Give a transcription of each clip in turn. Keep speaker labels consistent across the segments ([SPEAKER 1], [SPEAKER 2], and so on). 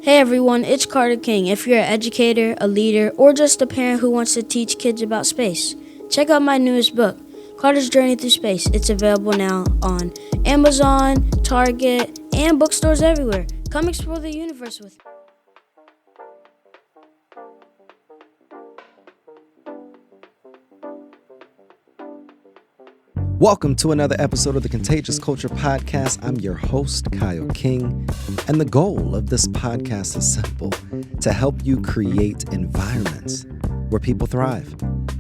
[SPEAKER 1] Hey everyone, it's Carter King. If you're an educator, a leader, or just a parent who wants to teach kids about space, check out my newest book, Carter's Journey Through Space. It's available now on Amazon, Target, and bookstores everywhere. Come explore the universe with me.
[SPEAKER 2] Welcome to another episode of the Contagious Culture Podcast. I'm your host, Kyle King, and the goal of this podcast is simple: to help you create environments where people thrive.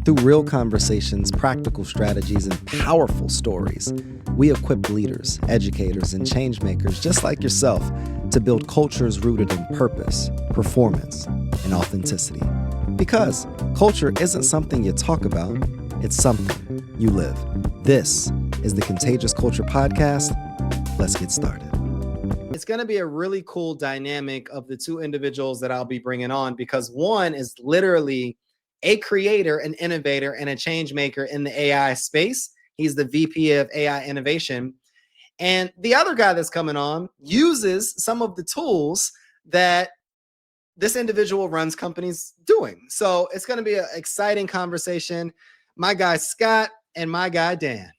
[SPEAKER 2] Through real conversations, practical strategies, and powerful stories, we equip leaders, educators, and change makers just like yourself to build cultures rooted in purpose, performance, and authenticity. Because culture isn't something you talk about, it's something you live. This is the Contagious Culture Podcast. Let's get started. It's going to be a really cool dynamic of the two individuals that I'll be bringing on, because one is literally a creator, an innovator, and a change maker in the AI space. He's the VP of AI Innovation. And the other guy that's coming on uses some of the tools that this individual runs companies doing. So it's going to be an exciting conversation. My guy Scott and my guy Dan,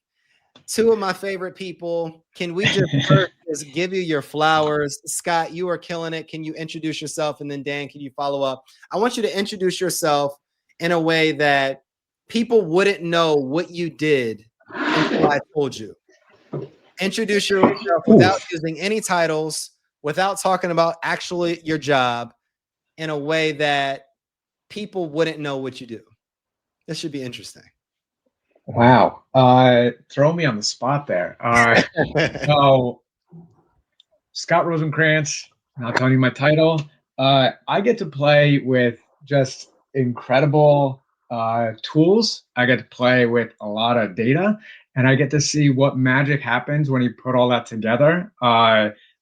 [SPEAKER 2] two of my favorite people. Can we just first just give you your flowers? Scott, you are killing it. Can you introduce yourself? And then Dan, can you follow up? I want you to introduce yourself in a way that people wouldn't know what you did until I told you. Introduce yourself without using any titles, without talking about actually your job, in a way that people wouldn't know what you do. This should be interesting.
[SPEAKER 3] Wow. Throw me on the spot there. So Scott Rosenkrans, not telling you my title. I get to play with just incredible tools. I get to play with a lot of data, and I get to see what magic happens when you put all that together.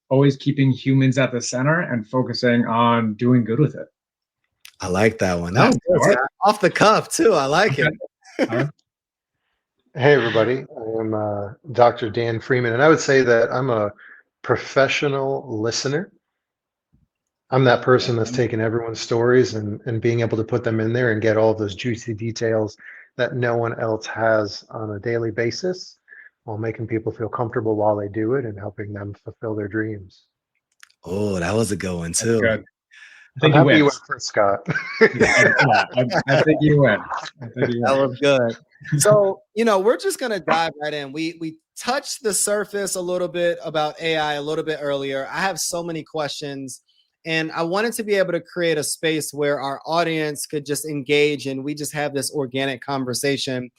[SPEAKER 3] Always keeping humans at the center and focusing on doing good with it.
[SPEAKER 2] I like that one. That was good. Off the cuff too. I like it.
[SPEAKER 4] Hey everybody, I am Dr. Dan Freeman, and I would say that I'm a professional listener. I'm that person that's taking everyone's stories and being able to put them in there and get all those juicy details that no one else has on a daily basis, while making people feel comfortable while they do it and helping them fulfill their dreams.
[SPEAKER 2] Oh, that was a good one too.
[SPEAKER 3] Good.
[SPEAKER 4] I'm happy you went first, Scott.
[SPEAKER 3] I think you win.
[SPEAKER 2] That was good. So, we're just going to dive right in. We touched the surface a little bit about AI a little bit earlier. I have so many questions, and I wanted to be able to create a space where our audience could just engage and we just have this organic conversation.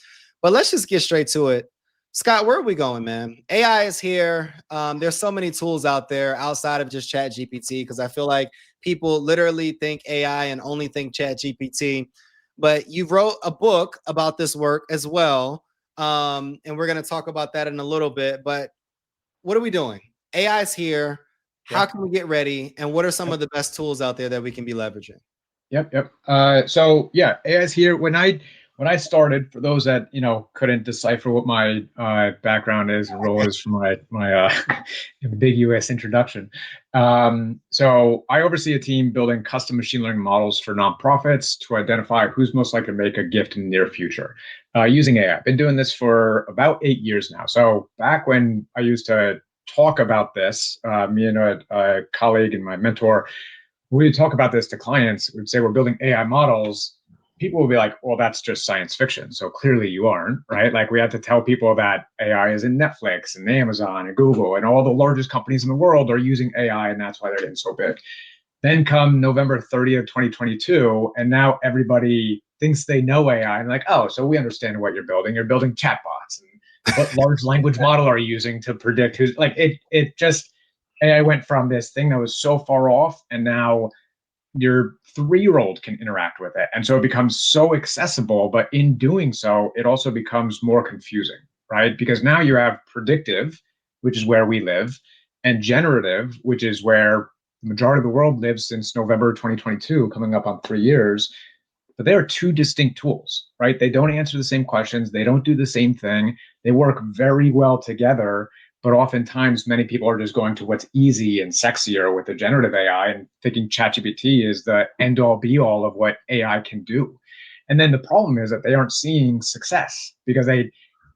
[SPEAKER 2] But let's just get straight to it. Scott, where are we going, man? AI is here. There's so many tools out there outside of just ChatGPT, because I feel like people literally think AI and only think ChatGPT. But you wrote a book about this work as well. And we're going to talk about that in a little bit. But what are we doing? AI is here. How can we get ready? And what are some of the best tools out there that we can be leveraging?
[SPEAKER 3] Yep. So AI is here. When I started, for those that couldn't decipher what my background is and role is for my ambiguous introduction. So I oversee a team building custom machine learning models for nonprofits to identify who's most likely to make a gift in the near future using AI. I've been doing this for about 8 years now. So back when I used to talk about this, me and a colleague and my mentor, we would talk about this to clients. We'd say we're building AI models. People will be like, well, that's just science fiction. So clearly you aren't, right? Like, we had to tell people that AI is in Netflix and Amazon and Google, and all the largest companies in the world are using AI, and that's why they're getting so big. Then come November 30th, 2022, and now everybody thinks they know AI, and like, oh, so we understand what you're building. You're building chatbots. And what large language model are you using to predict who's, like, it just, AI went from this thing that was so far off, and now your 3-year-old can interact with it. And so it becomes so accessible, but in doing so, it also becomes more confusing, right? Because now you have predictive, which is where we live, and generative, which is where the majority of the world lives since November 2022, coming up on 3 years. But they are two distinct tools, right? They don't answer the same questions. They don't do the same thing. They work very well together, But oftentimes, many people are just going to what's easy and sexier with the generative AI and thinking ChatGPT is the end all be all of what AI can do. And then the problem is that they aren't seeing success because they're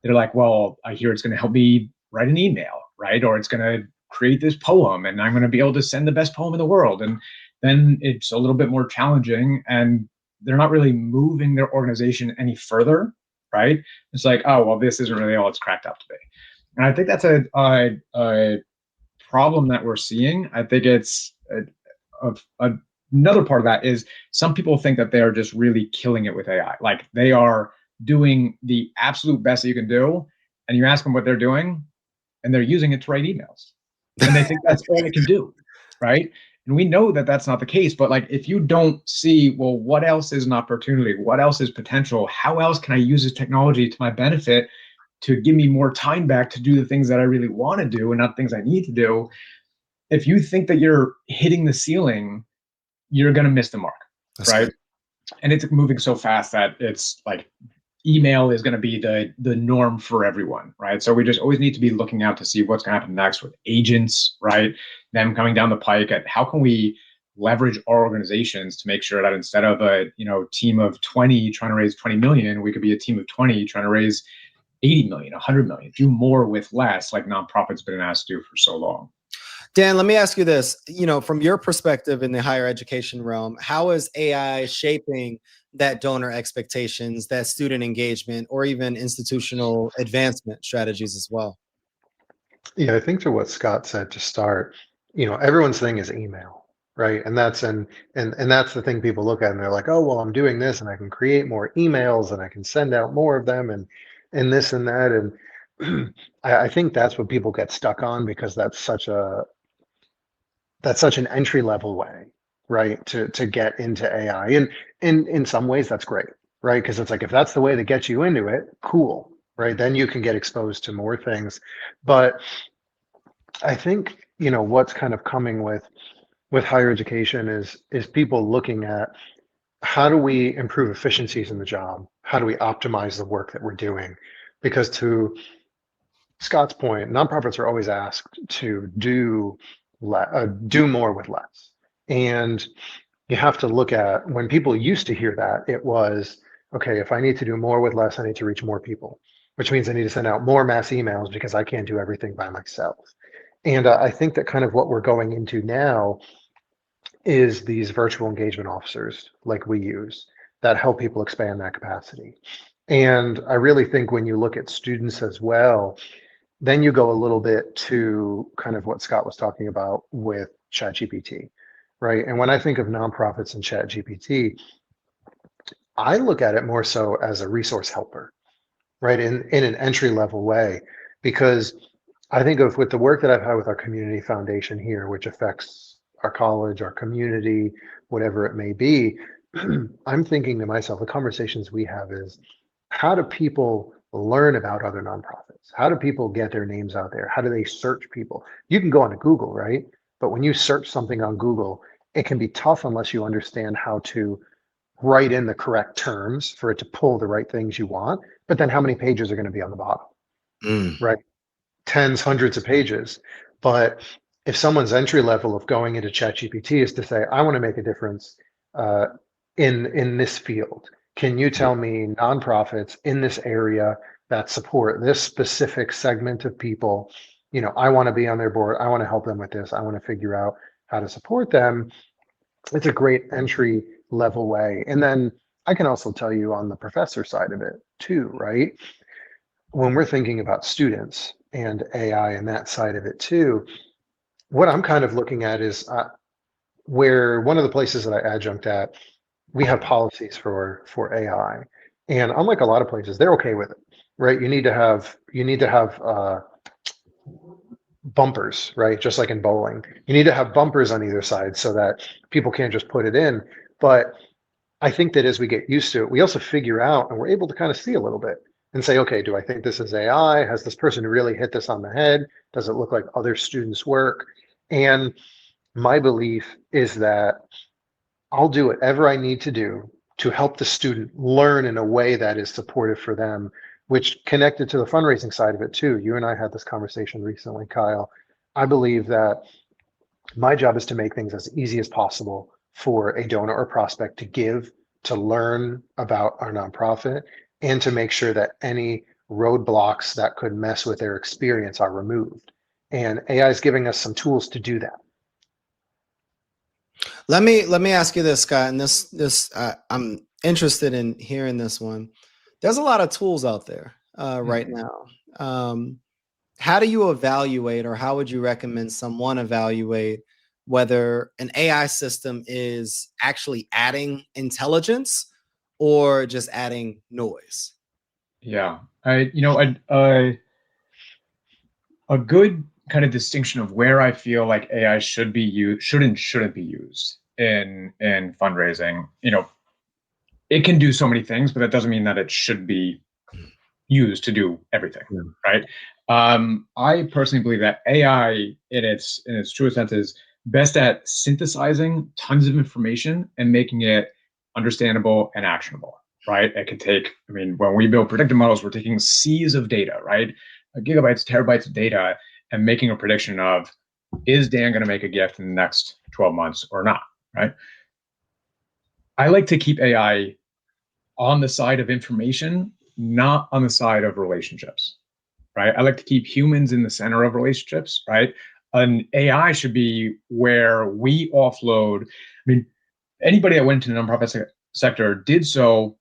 [SPEAKER 3] like, well, I hear it's going to help me write an email, right? Or it's going to create this poem and I'm going to be able to send the best poem in the world. And then it's a little bit more challenging and they're not really moving their organization any further, right? It's like, oh, well, this isn't really all it's cracked up to be. And I think that's a problem that we're seeing. I think it's another part of that is some people think that they are just really killing it with AI. Like they are doing the absolute best that you can do. And you ask them what they're doing and they're using it to write emails. And they think that's all it can do, right? And we know that that's not the case. But like if you don't see, well, what else is an opportunity? What else is potential? How else can I use this technology to my benefit to give me more time back to do the things that I really want to do and not things I need to do? If you think that you're hitting the ceiling, you're going to miss the mark,
[SPEAKER 2] That's
[SPEAKER 3] right?
[SPEAKER 2] good.
[SPEAKER 3] And it's moving so fast that it's like email is going to be the norm for everyone, right? So we just always need to be looking out to see what's going to happen next with agents, right? Them coming down the pike at how can we leverage our organizations to make sure that instead of a team of 20 trying to raise 20 million, we could be a team of 20 trying to raise 80 million, 100 million, do more with less, like nonprofits been asked to do for so long.
[SPEAKER 2] Dan, let me ask you this, from your perspective in the higher education realm, how is AI shaping that donor expectations, that student engagement, or even institutional advancement strategies as well?
[SPEAKER 4] Yeah, I think to what Scott said to start, everyone's thing is email, right? And that's and that's the thing people look at and they're like, oh, well, I'm doing this and I can create more emails and I can send out more of them and this and that. And I think that's what people get stuck on because that's such an entry level way, right, to get into AI. And in some ways that's great, right? Because it's like if that's the way that gets you into it, cool, right? Then you can get exposed to more things. But I think, what's kind of coming with higher education is people looking at how do we improve efficiencies in the job? How do we optimize the work that we're doing? Because to Scott's point, nonprofits are always asked to do more with less. And you have to look at when people used to hear that, it was, okay, if I need to do more with less, I need to reach more people, which means I need to send out more mass emails because I can't do everything by myself. And I think that kind of what we're going into now is these virtual engagement officers like we use that help people expand that capacity. And I really think when you look at students as well, then you go a little bit to kind of what Scott was talking about with ChatGPT, right? And when I think of nonprofits and ChatGPT, I look at it more so as a resource helper, right? In an entry level way, because I think of with the work that I've had with our community foundation here, which affects our college, our community, whatever it may be, I'm thinking to myself, the conversations we have is how do people learn about other nonprofits? How do people get their names out there? How do they search people? You can go onto Google, right? But when you search something on Google, it can be tough unless you understand how to write in the correct terms for it to pull the right things you want. But then how many pages are going to be on the bottom, right? Tens, hundreds of pages. But if someone's entry level of going into ChatGPT is to say, I want to make a difference in this field, can you tell me nonprofits in this area that support this specific segment of people? I want to be on their board. I want to help them with this. I want to figure out how to support them. It's a great entry level way. And then I can also tell you on the professor side of it too, right? When we're thinking about students and AI and that side of it too, what I'm kind of looking at is where one of the places that I adjunct at, we have policies for AI, and unlike a lot of places, they're okay with it, right? You need to have bumpers, right? Just like in bowling, you need to have bumpers on either side so that people can't just put it in. But I think that as we get used to it, we also figure out and we're able to kind of see a little bit and say, okay, do I think this is AI? Has this person really hit this on the head? Does it look like other students' work? And my belief is that I'll do whatever I need to do to help the student learn in a way that is supportive for them which connected to the fundraising side of it too. You and I had this conversation recently, Kyle. I believe that my job is to make things as easy as possible for a donor or prospect to give, to learn about our nonprofit, and to make sure that any roadblocks that could mess with their experience are removed. And AI is giving us some tools to do that.
[SPEAKER 2] Let me ask you this, Scott, and this I'm interested in hearing this one. There's a lot of tools out there right now. How do you evaluate, or how would you recommend someone evaluate whether an AI system is actually adding intelligence or just adding noise?
[SPEAKER 3] Yeah, a good kind of distinction of where I feel like AI should be used, shouldn't be used in fundraising. It can do so many things, but that doesn't mean that it should be used to do everything, right? I personally believe that AI, in its truest sense, is best at synthesizing tons of information and making it understandable and actionable, right? It can take, when we build predictive models, we're taking seas of data, right? Gigabytes, terabytes of data, and making a prediction of, is Dan going to make a gift in the next 12 months or not, right? I like to keep AI on the side of information, not on the side of relationships, right? I like to keep humans in the center of relationships, right? An AI should be where we offload. Anybody that went into the nonprofit sector did so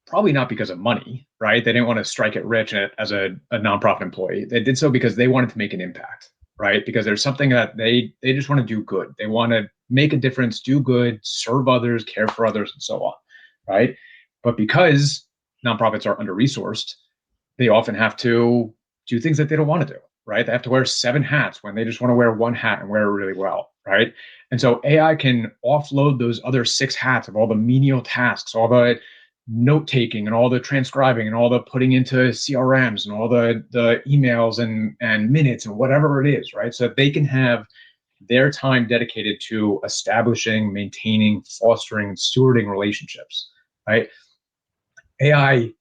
[SPEAKER 3] probably not because of money, right? They didn't want to strike it rich as a nonprofit employee. They did so because they wanted to make an impact, right? Because there's something that they just want to do good. They want to make a difference, do good, serve others, care for others, and so on, right? But because nonprofits are under-resourced, they often have to do things that they don't want to do, right? They have to wear 7 hats when they just want to wear 1 hat and wear it really well, right? And so AI can offload those other 6 hats of all the menial tasks, all the note-taking and all the transcribing and all the putting into CRMs and all the emails and minutes and whatever it is, right? So that they can have their time dedicated to establishing, maintaining, fostering, and stewarding relationships, right? AI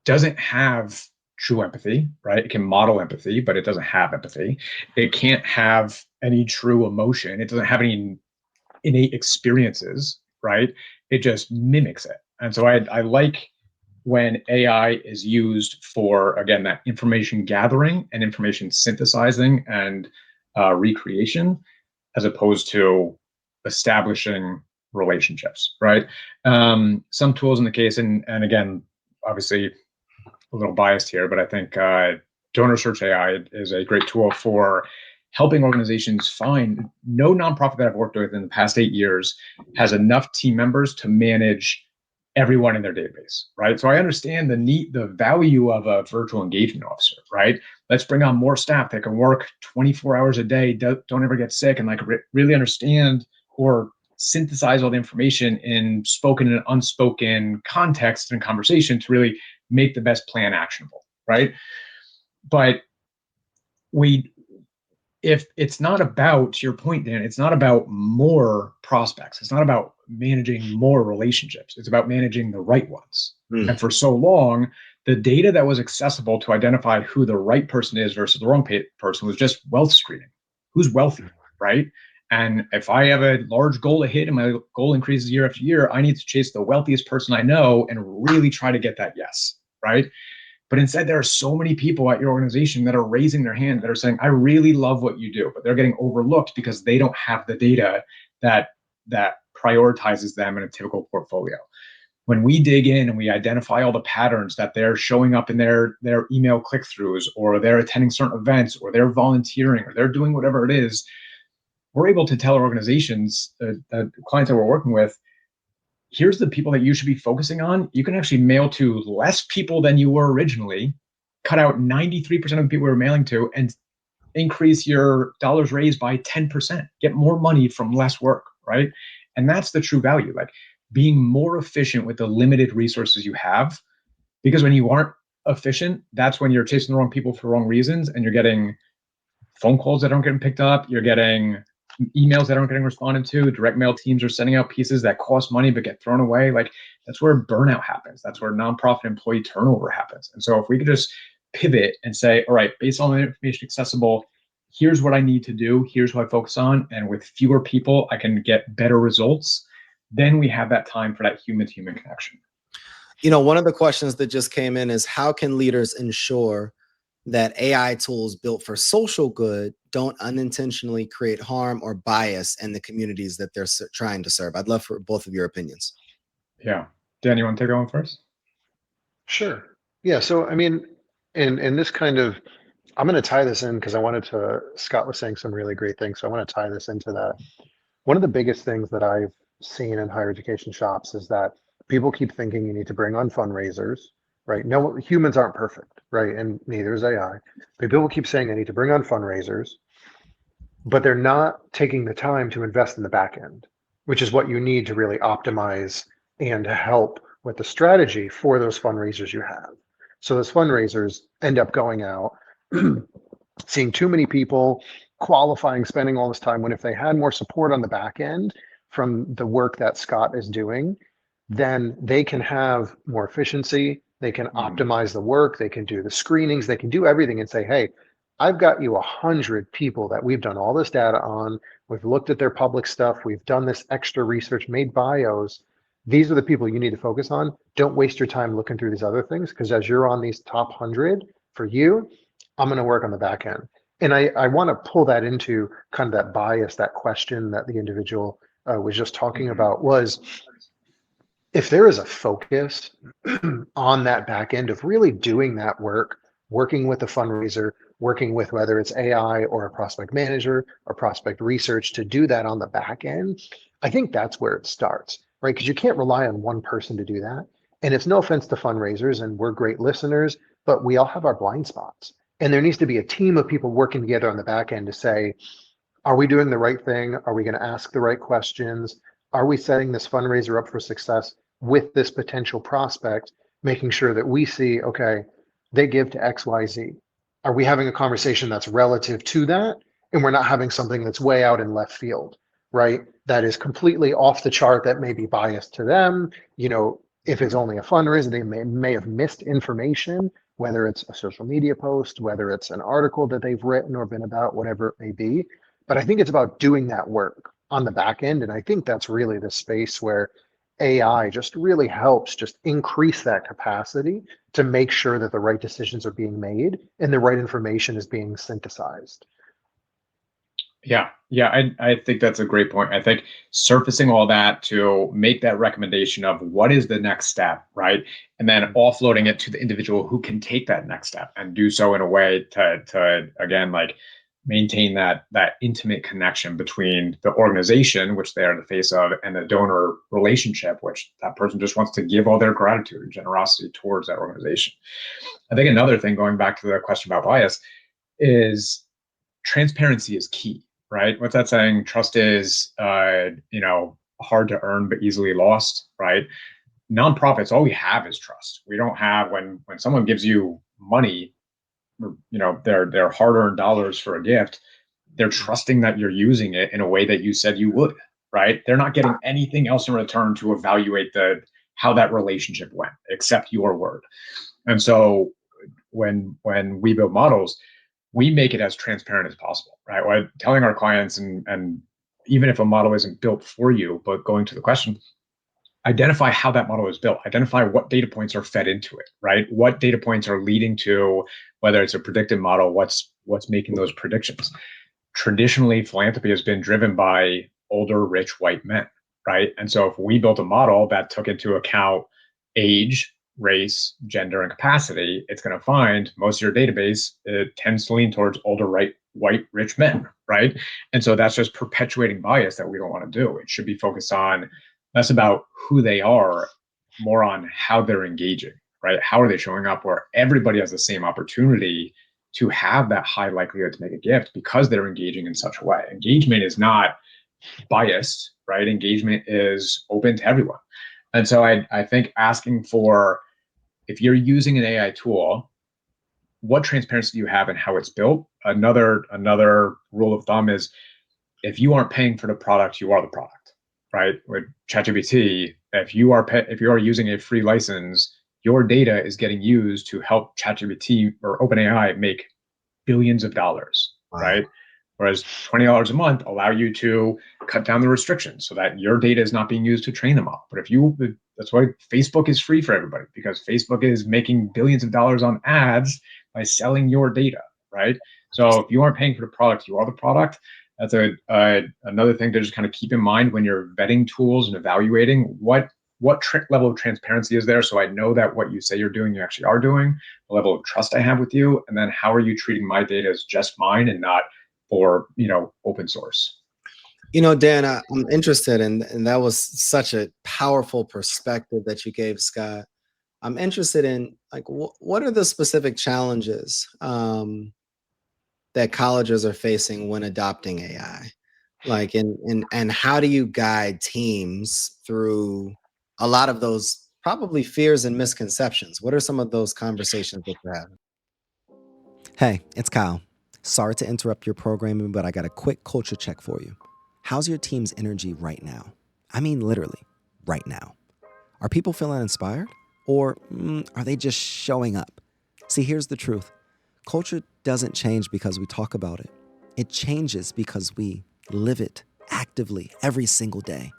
[SPEAKER 3] doesn't have true empathy, right? It can model empathy, but it doesn't have empathy. It can't have any true emotion. It doesn't have any innate experiences, right? It just mimics it. And so I like when AI is used for, again, that information gathering and information synthesizing and recreation, as opposed to establishing relationships, right? Some tools in the case, and again, obviously a little biased here, but I think Donor Search AI is a great tool for helping organizations find. No nonprofit that I've worked with in the past 8 years has enough team members to manage everyone in their database, right? So I understand the value of a virtual engagement officer, right? Let's bring on more staff that can work 24 hours a day, don't ever get sick, and really understand or synthesize all the information in spoken and unspoken context and conversation to really make the best plan actionable, right? But if it's not about, to your point, Dan, it's not about more prospects. It's not about managing more relationships. It's about managing the right ones. And for so long, the data that was accessible to identify who the right person is versus the wrong person was just wealth screening. Who's wealthy, right? And if I have a large goal to hit and my goal increases year after year, I need to chase the wealthiest person I know and really try to get that yes, right? But instead, there are so many people at your organization that are raising their hand, that are saying, I really love what you do, but they're getting overlooked because they don't have the data that prioritizes them in a typical portfolio. When we dig in and we identify all the patterns that they're showing up in their email click-throughs, or they're attending certain events, or they're volunteering, or they're doing whatever it is, we're able to tell our organizations, the clients that we're working with, here's the people that you should be focusing on. You can actually mail to less people than you were originally, cut out 93% of the people we were mailing to, and increase your dollars raised by 10%. Get more money from less work, right? And that's the true value, like being more efficient with the limited resources you have. Because when you aren't efficient, that's when you're chasing the wrong people for the wrong reasons, and you're getting phone calls that aren't getting picked up. You're getting emails that aren't getting responded to. Direct mail teams are sending out pieces that cost money but get thrown away. Like, that's where burnout happens. That's where nonprofit employee turnover happens. And so if we could just pivot and say, all right, based on the information accessible, here's what I need to do. Here's what I focus on. And with fewer people, I can get better results. Then we have that time for that human-to-human connection.
[SPEAKER 2] One of the questions that just came in is, how can leaders ensure that AI tools built for social good don't unintentionally create harm or bias in the communities that they're trying to serve? I'd love for both of your opinions.
[SPEAKER 3] Yeah. Dan, you want to take that one first?
[SPEAKER 4] Sure. Yeah. So, I mean, in this kind of, I'm going to tie this in because Scott was saying some really great things. So I want to tie this into that. One of the biggest things that I've seen in higher education shops is that people keep thinking you need to bring on fundraisers, right? No, humans aren't perfect, right? And neither is AI. But people keep saying they need to bring on fundraisers, but they're not taking the time to invest in the back end, which is what you need to really optimize and help with the strategy for those fundraisers you have. So those fundraisers end up going out, seeing too many people, qualifying, spending all this time, when if they had more support on the back end from the work that Scott is doing, then they can have more efficiency, they can optimize the work, they can do the screenings, they can do everything and say, hey, I've got you 100 people that we've done all this data on, we've looked at their public stuff, we've done this extra research, made bios. These are the people you need to focus on. Don't waste your time looking through these other things, because as you're on these top 100 for you, I'm going to work on the back end. And I want to pull that into kind of that bias, that question that the individual was just talking about, was if there is a focus on that back end of really doing that work, working with a fundraiser, working with whether it's AI or a prospect manager or prospect research to do that on the back end, I think that's where it starts, right? Because you can't rely on one person to do that. And it's no offense to fundraisers, and we're great listeners, but we all have our blind spots. And there needs to be a team of people working together on the back end to say, are we doing the right thing? Are we going to ask the right questions? Are we setting this fundraiser up for success with this potential prospect, making sure that we see, okay, they give to XYZ. Are we having a conversation that's relative to that? And we're not having something that's way out in left field, right? That is completely off the chart, that may be biased to them. If it's only a fundraiser, they may have missed information, whether it's a social media post, whether it's an article that they've written or been about, whatever it may be. But I think it's about doing that work on the back end. And I think that's really the space where AI just really helps just increase that capacity to make sure that the right decisions are being made and the right information is being synthesized.
[SPEAKER 3] Yeah, I think that's a great point. I think surfacing all that to make that recommendation of what is the next step, right? And then offloading it to the individual who can take that next step and do so in a way to again, like, maintain that intimate connection between the organization, which they are the face of, and the donor relationship, which that person just wants to give all their gratitude and generosity towards that organization. I think another thing, going back to the question about bias, is transparency is key, right? What's that saying? Trust is, hard to earn but easily lost, right? Nonprofits, all we have is trust. We don't have, when someone gives you money, their hard-earned dollars for a gift, they're trusting that you're using it in a way that you said you would, right? They're not getting anything else in return to evaluate how that relationship went, except your word. And so when we build models, we make it as transparent as possible, right? We're telling our clients, and even if a model isn't built for you, but going to the question, identify how that model is built, identify what data points are fed into it, right? What data points are leading to, whether it's a predictive model, what's making those predictions. Traditionally, philanthropy has been driven by older, rich white men, right? And so if we built a model that took into account age, race, gender, and capacity, it's going to find most of your database, it tends to lean towards older, white, rich men, right? And so that's just perpetuating bias that we don't want to do. It should be focused on less about who they are, more on how they're engaging, right? How are they showing up, where everybody has the same opportunity to have that high likelihood to make a gift because they're engaging in such a way. Engagement is not biased, right? Engagement is open to everyone. And so I think asking for, if you're using an AI tool, what transparency do you have in how it's built? Another rule of thumb is, if you aren't paying for the product, you are the product, right? With ChatGPT, if you are using a free license, your data is getting used to help ChatGPT or OpenAI make billions of dollars, right? Whereas $20 a month allow you to cut down the restrictions so that your data is not being used to train them all. But that's why Facebook is free for everybody, because Facebook is making billions of dollars on ads by selling your data, right? So if you aren't paying for the product, you are the product. That's another thing to just kind of keep in mind when you're vetting tools and evaluating what level of transparency is there, so I know that what you say you're doing, you actually are doing, the level of trust I have with you, and then how are you treating my data as just mine and not for open source.
[SPEAKER 2] Dan, I'm interested in, and that was such a powerful perspective that you gave, Scott. I'm interested in, like, what are the specific challenges that colleges are facing when adopting AI? Like, and how do you guide teams through a lot of those probably fears and misconceptions? What are some of those conversations that you're having? Hey, it's Kyle. Sorry to interrupt your programming, but I got a quick culture check for you. How's your team's energy right now? I mean, literally, right now. Are people feeling inspired? Or are they just showing up? See, here's the truth. Culture doesn't change because we talk about it. It changes because we live it actively every single day.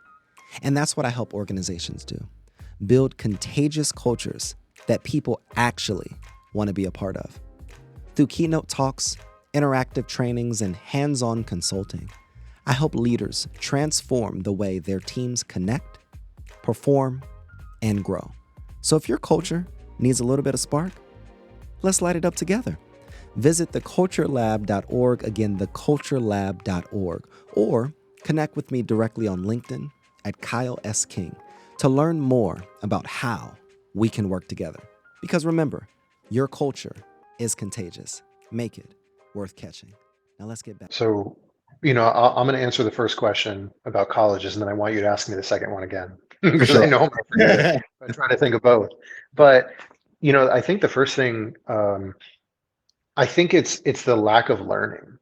[SPEAKER 2] And that's what I help organizations do. Build contagious cultures that people actually want to be a part of. Through keynote talks, interactive trainings, and hands-on consulting, I help leaders transform the way their teams connect, perform, and grow. So if your culture needs a little bit of spark, let's light it up together. Visit theculturelab.org, again, theculturelab.org, or connect with me directly on LinkedIn at Kyle S. King to learn more about how we can work together. Because remember, your culture is contagious. Make it worth catching. Now let's get back.
[SPEAKER 4] So, I'm going to answer the first question about colleges, and then I want you to ask me the second one again, because I know I'm going to forget it. I'm trying to think of both. But, I think the first thing, I think it's the lack of learning.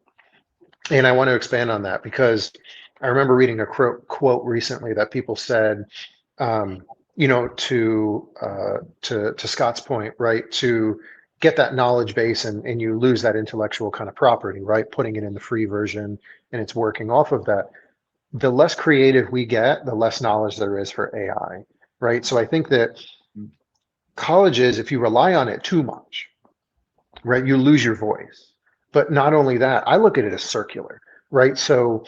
[SPEAKER 4] And I want to expand on that because I remember reading a quote recently that people said, to Scott's point, right, to get that knowledge base and you lose that intellectual kind of property, right, putting it in the free version and it's working off of that. The less creative we get, the less knowledge there is for AI, right? So I think that colleges, if you rely on it too much, right, you lose your voice. But not only that, I look at it as circular, right? So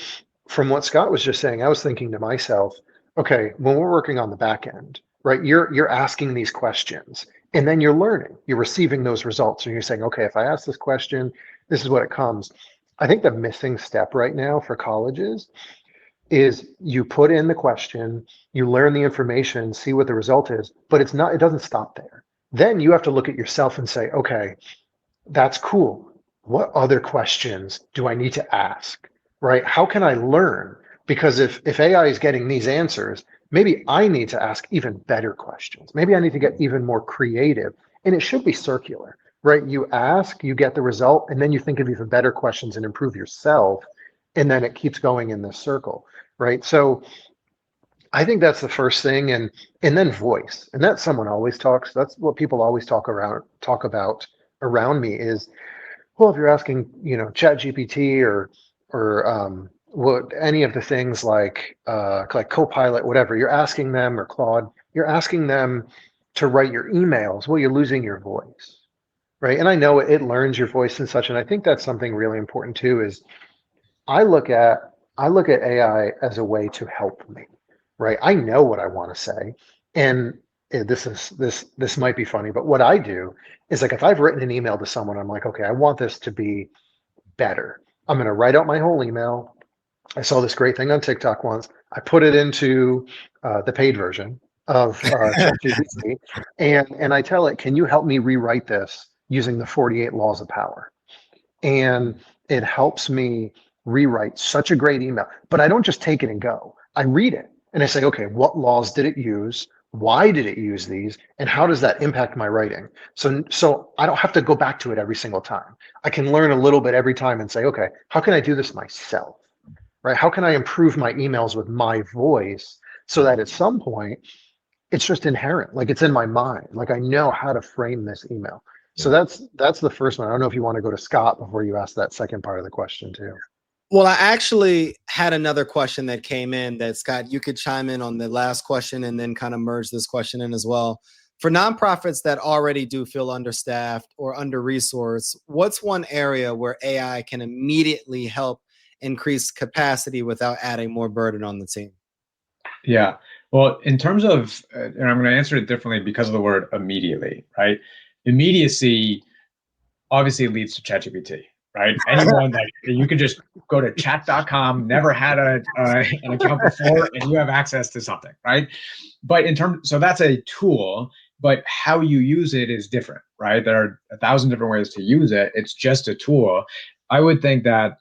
[SPEAKER 4] from what Scott was just saying, I was thinking to myself, okay, when we're working on the back end, right, you're asking these questions and then you're learning, you're receiving those results. And you're saying, okay, if I ask this question, this is what it comes. I think the missing step right now for colleges is you put in the question, you learn the information, see what the result is, but it doesn't stop there. Then you have to look at yourself and say, okay, that's cool. What other questions do I need to ask, right? How can I learn? Because if AI is getting these answers, maybe I need to ask even better questions. Maybe I need to get even more creative, and it should be circular, right? You ask, you get the result, and then you think of even better questions and improve yourself. And then it keeps going in this circle, right? So I think that's the first thing. And then voice, and that's someone always talks. That's what people always talk about around me is, well, if you're asking, ChatGPT or what any of the things like Copilot, whatever, you're asking them, or Claude, you're asking them to write your emails. Well, you're losing your voice, right? And I know it learns your voice and such. And I think that's something really important too, is I look at AI as a way to help me, right? I know what I want to say. And this might be funny, but what I do is, like, if I've written an email to someone, I'm like, okay, I want this to be better. I'm going to write out my whole email. I saw this great thing on TikTok once. I put it into the paid version of ChatGPT, and I tell it, can you help me rewrite this using the 48 laws of power? And it helps me rewrite such a great email. But I don't just take it and go. I read it and I say, okay, what laws did it use? Why did it use these? And how does that impact my writing? So I don't have to go back to it every single time. I can learn a little bit every time and say, okay, how can I do this myself? right? How can I improve my emails with my voice so that at some point it's just inherent, like it's in my mind, like I know how to frame this email. So that's the first one. I don't know if you want to go to Scott before you ask that second part of the question too.
[SPEAKER 2] Well, I actually had another question that came in that, Scott, you could chime in on the last question and then kind of merge this question in as well. For nonprofits that already do feel understaffed or under-resourced, what's one area where AI can immediately help increase capacity without adding more burden on the team?
[SPEAKER 3] Yeah. Well, in terms of, and I'm going to answer it differently because of the word immediately, right? Immediacy obviously leads to ChatGPT, right? Anyone that you could just go to chat.com, never had an account before, and you have access to something, right? But so that's a tool, but how you use it is different, right? There are 1,000 different ways to use it. It's just a tool. I would think that,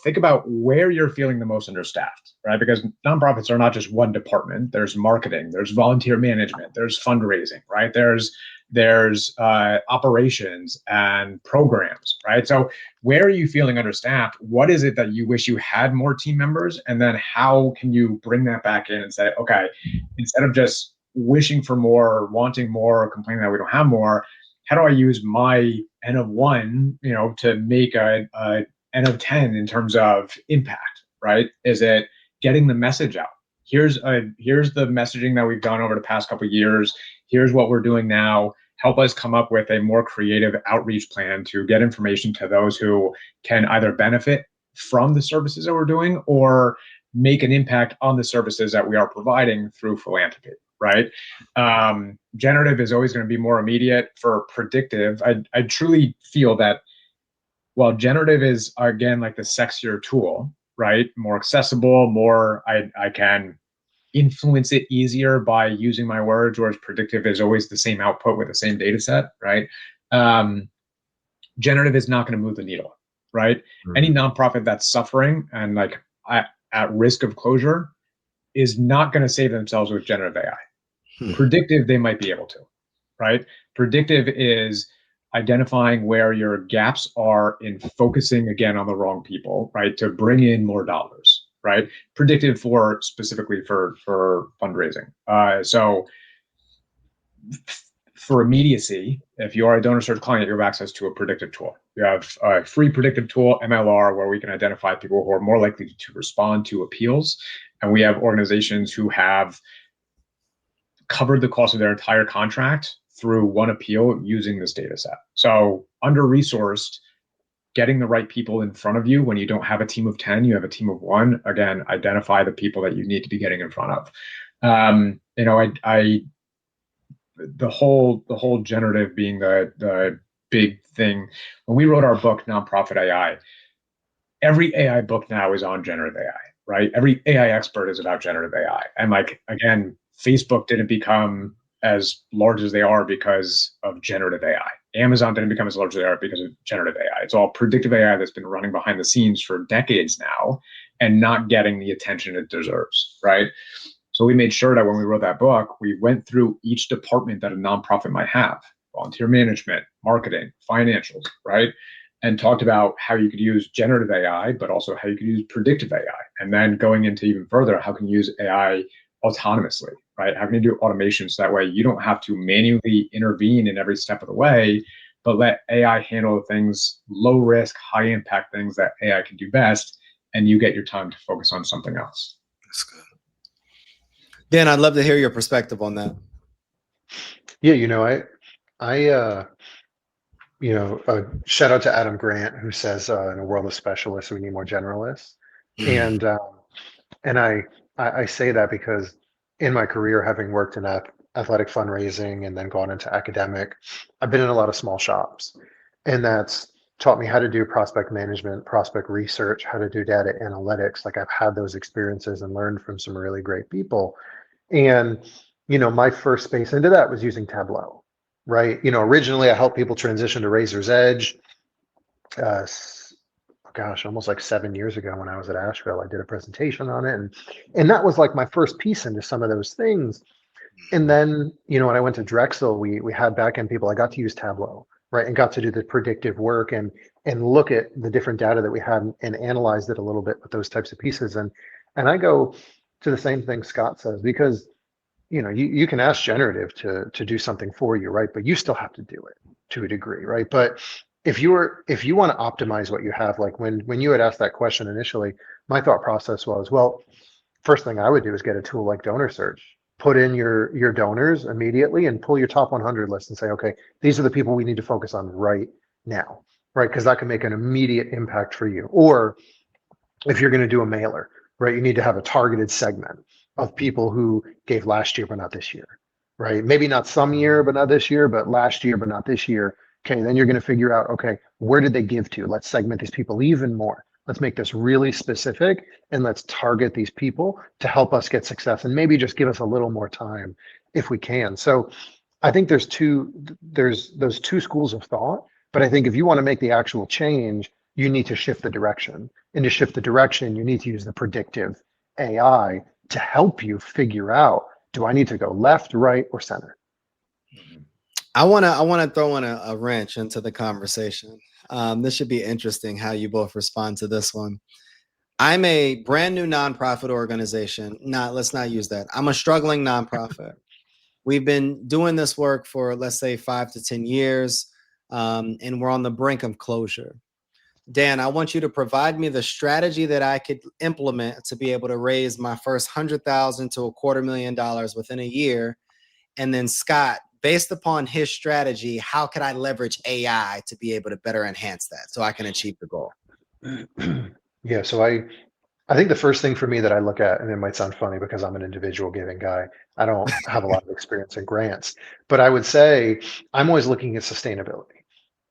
[SPEAKER 3] think about where you're feeling the most understaffed, right? Because nonprofits are not just one department. There's marketing, there's volunteer management, there's fundraising, right? There's operations and programs, right? So where are you feeling understaffed? What is it that you wish you had more team members? And then how can you bring that back in and say, okay, instead of just wishing for more, wanting more, or complaining that we don't have more, how do I use my N of 1, to make a N of 10 in terms of impact, right? Is it getting the message out? Here's the messaging that we've done over the past couple of years. Here's what we're doing now. Help us come up with a more creative outreach plan to get information to those who can either benefit from the services that we're doing or make an impact on the services that we are providing through philanthropy, right? Generative is always going to be more immediate. For predictive, I truly feel that while generative is, again, like the sexier tool, right? More accessible, more, I can influence it easier by using my words, whereas predictive is always the same output with the same data set, right? Generative is not going to move the needle, right? Mm-hmm. Any nonprofit that's suffering and at risk of closure is not going to save themselves with generative AI. Predictive, they might be able to, right? Predictive is identifying where your gaps are in focusing again on the wrong people, right? To bring in more dollars, right? Predictive specifically for fundraising. So for immediacy, if you are a donor search client, you have access to a predictive tool. You have a free predictive tool, MLR, where we can identify people who are more likely to respond to appeals. And we have organizations who have covered the cost of their entire contract through one appeal using this data set. So under-resourced, getting the right people in front of you when you don't have a team of 10, you have a team of 1. Again, identify the people that you need to be getting in front of. The whole generative being the big thing. When we wrote our book, Nonprofit AI, every AI book now is on generative AI, right? Every AI expert is about generative AI. And again, Facebook didn't become as large as they are because of generative AI. Amazon didn't become as large as they are because of generative AI. It's all predictive AI that's been running behind the scenes for decades now and not getting the attention it deserves, right? So we made sure that when we wrote that book, we went through each department that a nonprofit might have: volunteer management, marketing, financials, right? And talked about how you could use generative AI, but also how you could use predictive AI. And then going into even further, how can you use AI autonomously, right? How can you do automation so that way you don't have to manually intervene in every step of the way, but let AI handle the things, low risk, high impact things that AI can do best, and you get your time to focus on something else.
[SPEAKER 2] That's good. Dan, I'd love to hear your perspective on that.
[SPEAKER 4] Yeah, shout out to Adam Grant, who says, in a world of specialists, we need more generalists. And I say that because in my career, having worked in athletic fundraising and then gone into academic, I've been in a lot of small shops, and that's taught me how to do prospect management, prospect research, how to do data analytics. Like, I've had those experiences and learned from some really great people. And, my first space into that was using Tableau, right? Originally I helped people transition to Razor's Edge. Almost like 7 years ago when I was at Asheville, I did a presentation on it. And that was like my first piece into some of those things. And then, when I went to Drexel, we had back-end people. I got to use Tableau. right? And got to do the predictive work and look at the different data that we had and analyzed it a little bit with those types of pieces. And I go to the same thing Scott says, because you can ask generative to do something for you, right? But you still have to do it to a degree, right? But if you want to optimize what you have, like when you had asked that question initially, my thought process was, well, first thing I would do is get a tool like Donor Search, put in your donors immediately and pull your top 100 list and say, okay, these are the people we need to focus on right now, right? Because that can make an immediate impact for you. Or if you're going to do a mailer, right, you need to have a targeted segment of people who gave last year but not this year, right? Maybe not some year but not this year, but last year but not this year. Okay, then you're going to figure out, okay, where did they give to? Let's segment these people even more. Let's make this really specific and let's target these people to help us get success, and maybe just give us a little more time if we can. So I think there's those two schools of thought, but I think if you want to make the actual change, you need to shift the direction. And to shift the direction, you need to use the predictive AI to help you figure out, do I need to go left, right, or center?
[SPEAKER 2] I want to throw in a wrench into the conversation. This should be interesting how you both respond to this one. I'm a brand new nonprofit organization. Let's not use that. I'm a struggling nonprofit. We've been doing this work for, let's say, 5 to 10 years, and we're on the brink of closure. Dan, I want you to provide me the strategy that I could implement to be able to raise my first $100,000 to $250,000 within a year. And then Scott, based upon his strategy, how could I leverage AI to be able to better enhance that so I can achieve the goal?
[SPEAKER 4] Yeah, so I think the first thing for me that I look at, and it might sound funny because I'm an individual giving guy, I don't have a lot of experience in grants, but I would say I'm always looking at sustainability.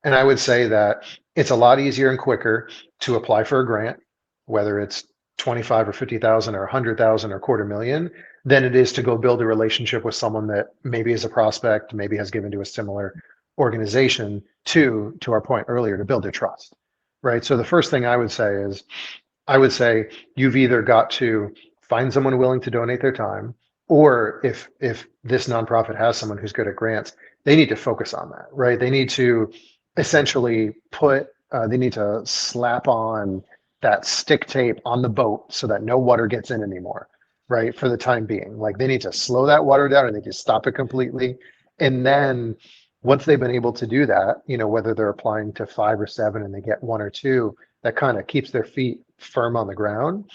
[SPEAKER 4] And I would say that it's a lot easier and quicker to apply for a grant, whether it's 25 or 50,000 or 100,000 or $250,000, than it is to go build a relationship with someone that maybe is a prospect, maybe has given to a similar organization, to our point earlier, to build their trust, right? So the first thing I would say is, you've either got to find someone willing to donate their time, or if this nonprofit has someone who's good at grants, they need to focus on that, right? They need to essentially they need to slap on that stick tape on the boat so that no water gets in anymore, right? For the time being, like they need to slow that water down and they just stop it completely. And then once they've been able to do that, whether they're applying to 5 or 7 and they get 1 or 2, that kind of keeps their feet firm on the ground.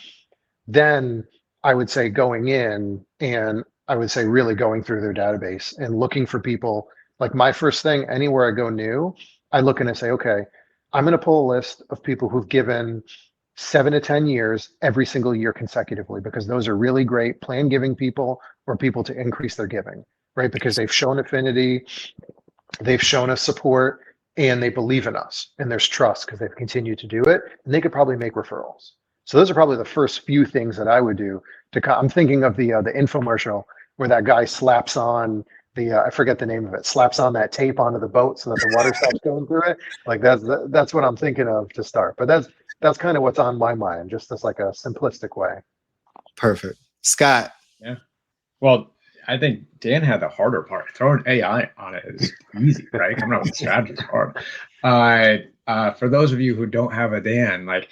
[SPEAKER 4] Then I would say going in, and I would say really going through their database and looking for people. Like my first thing, anywhere I go new, I look and I say, okay, I'm going to pull a list of people who've given 7 to 10 years every single year consecutively, because those are really great plan giving people, or people to increase their giving, right? Because they've shown affinity, they've shown us support, and they believe in us, and there's trust because they've continued to do it, and they could probably make referrals. So those are probably the first few things that I would do. I'm thinking of the infomercial where that guy slaps on I forget the name of it, slaps on that tape onto the boat so that the water stops going through it. Like that's what I'm thinking of to start. But that's kind of what's on my mind, just as like a simplistic way.
[SPEAKER 2] Perfect. Scott.
[SPEAKER 3] Yeah. Well, I think Dan had the harder part. Throwing AI on it is easy, right? Coming up with the strategy is hard. For those of you who don't have a Dan, like,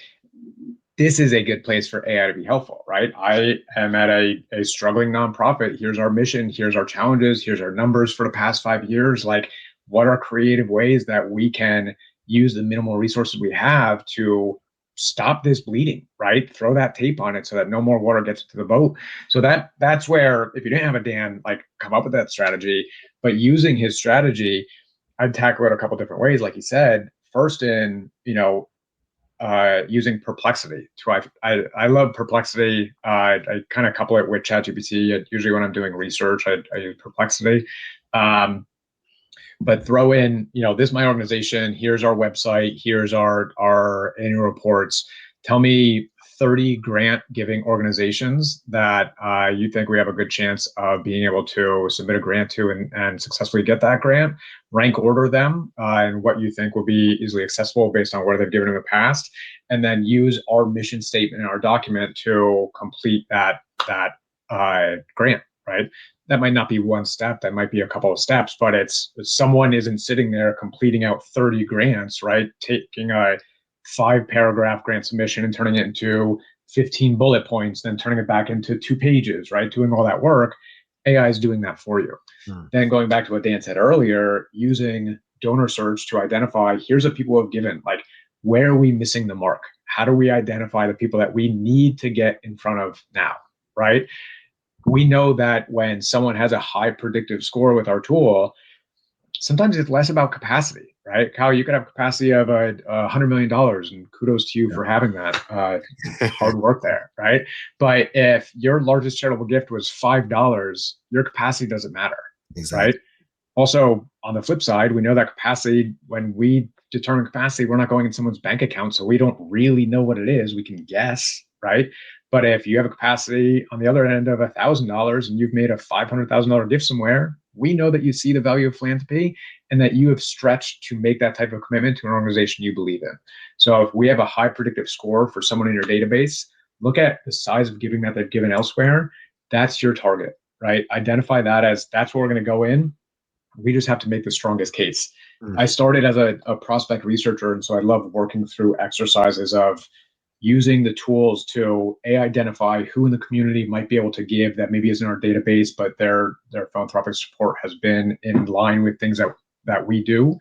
[SPEAKER 3] this is a good place for AI to be helpful, right? I am at a struggling nonprofit. Here's our mission. Here's our challenges. Here's our numbers for the past 5 years. Like, what are creative ways that we can use the minimal resources we have to stop this bleeding, right? Throw that tape on it so that no more water gets to the boat. So that's where, if you didn't have a Dan, like, come up with that strategy. But using his strategy, I'd tackle it a couple different ways. Like he said, first in, using Perplexity. I love Perplexity. I kind of couple it with ChatGPT. Usually when I'm doing research, I use Perplexity. But throw in, this is my organization. Here's our website. Here's our annual reports. Tell me 30 grant giving organizations that you think we have a good chance of being able to submit a grant to and successfully get that grant. Rank order them and what you think will be easily accessible based on what they've given in the past, and then use our mission statement in our document to complete that grant. right? That might not be one step, that might be a couple of steps, but it's someone isn't sitting there completing out 30 grants, right? Taking a 5-paragraph grant submission and turning it into 15 bullet points, then turning it back into 2 pages, right? Doing all that work. AI is doing that for you. Then going back to what Dan said earlier, using donor search to identify, here's what people have given, like, where are we missing the mark? How do we identify the people that we need to get in front of now, right? We know that when someone has a high predictive score with our tool, sometimes it's less about capacity, right? Kyle, you could have capacity of $100 million, and kudos to you for having that. Hard work there, right? But if your largest charitable gift was $5, your capacity doesn't matter, right? Also, on the flip side, we know that capacity, when we determine capacity, we're not going in someone's bank account, so we don't really know what it is. We can guess, right? But if you have a capacity on the other end of $1,000 and you've made a $500,000 gift somewhere, we know that you see the value of philanthropy and that you have stretched to make that type of commitment to an organization you believe in. So if we have a high predictive score for someone in your database, look at the size of giving that they've given elsewhere. That's your target, right? Identify that as that's where we're going to go in. We just have to make the strongest case. I started as a prospect researcher, and so I love working through exercises of using the tools to identify who in the community might be able to give that maybe isn't in our database, but their philanthropic support has been in line with things that we do,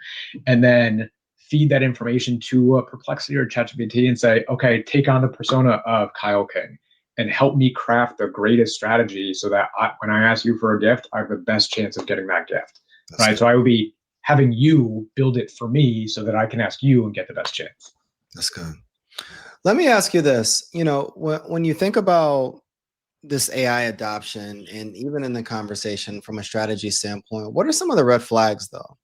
[SPEAKER 3] and then feed that information to a Perplexity or ChatGPT and say, okay, take on the persona of Kyle King and help me craft the greatest strategy so that when I ask you for a gift, I have the best chance of getting that gift. That's right. Good. So I would be having you build it for me so that I can ask you and get the best chance.
[SPEAKER 2] That's good. Let me ask you this. When you think about this AI adoption, and even in the conversation from a strategy standpoint, what are some of the red flags, though,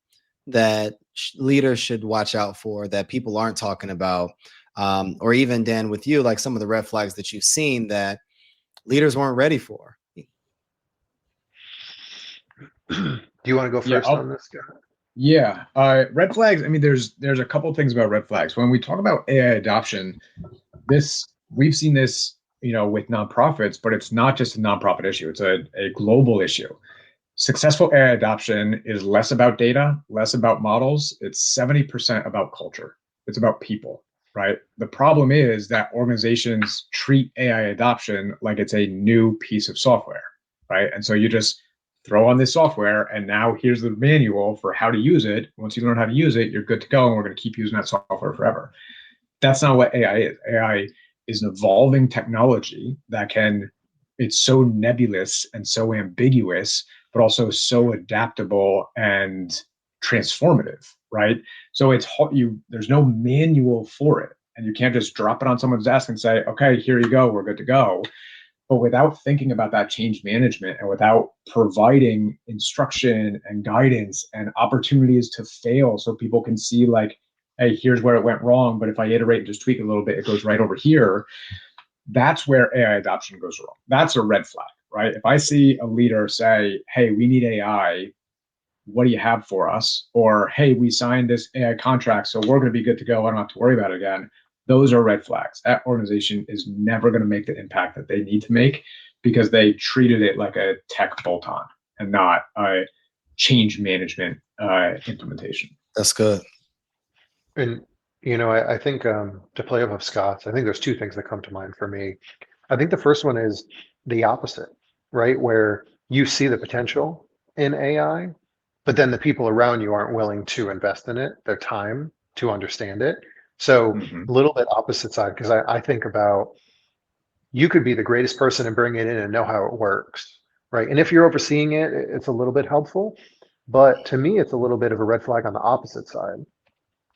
[SPEAKER 2] that leaders should watch out for that people aren't talking about? Or even, Dan, with you, like some of the red flags that you've seen that leaders weren't ready for?
[SPEAKER 4] Do you want to go first on this, guy?
[SPEAKER 3] Yeah. Red flags. I mean, there's a couple of things about red flags. When we talk about AI adoption, we've seen this, with nonprofits, but it's not just a nonprofit issue. It's a global issue. Successful AI adoption is less about data, less about models. It's 70% about culture. It's about people, right? The problem is that organizations treat AI adoption like it's a new piece of software, right? And so you just throw on this software, and now here's the manual for how to use it. Once you learn how to use it, you're good to go, and we're going to keep using that software forever. That's not what AI is. AI is an evolving technology it's so nebulous and so ambiguous, but also so adaptable and transformative, right? So there's no manual for it, and you can't just drop it on someone's desk and say, okay, here you go, we're good to go. But without thinking about that change management and without providing instruction and guidance and opportunities to fail so people can see, like, hey, here's where it went wrong, but if I iterate and just tweak it a little bit, it goes right over here. That's where AI adoption goes wrong. That's a red flag, right? If I see a leader say, hey, we need AI, what do you have for us? Or, hey, we signed this AI contract, so we're going to be good to go. I don't have to worry about it again. Those are red flags. That organization is never going to make the impact that they need to make because they treated it like a tech bolt-on and not a change management implementation.
[SPEAKER 2] That's good.
[SPEAKER 4] And, I think to play off of Scott's, I think there's two things that come to mind for me. I think the first one is the opposite, right? Where you see the potential in AI, but then the people around you aren't willing to invest in it, their time to understand it. So a little bit opposite side, because I think about, you could be the greatest person and bring it in and know how it works, right? And if you're overseeing it, it's a little bit helpful. But to me, it's a little bit of a red flag on the opposite side.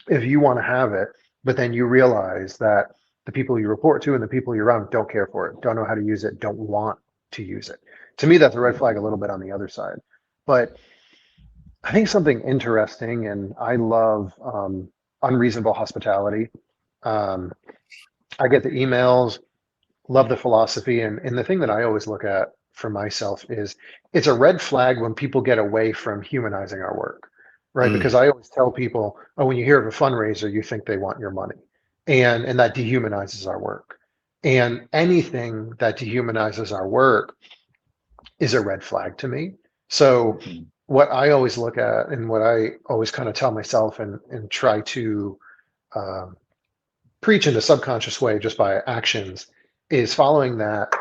[SPEAKER 4] If you want to have it, but then you realize that the people you report to and the people you're around don't care for it, don't know how to use it, don't want to use it. To me, that's a red flag a little bit on the other side. But I think something interesting, and I love unreasonable hospitality. I get the emails, love the philosophy. And the thing that I always look at for myself is it's a red flag when people get away from humanizing our work, right? Because I always tell people, when you hear of a fundraiser, you think they want your money. And that dehumanizes our work. And anything that dehumanizes our work, is a red flag to me. So what I always look at and what I always kind of tell myself and try to preach in a subconscious way just by actions is following that.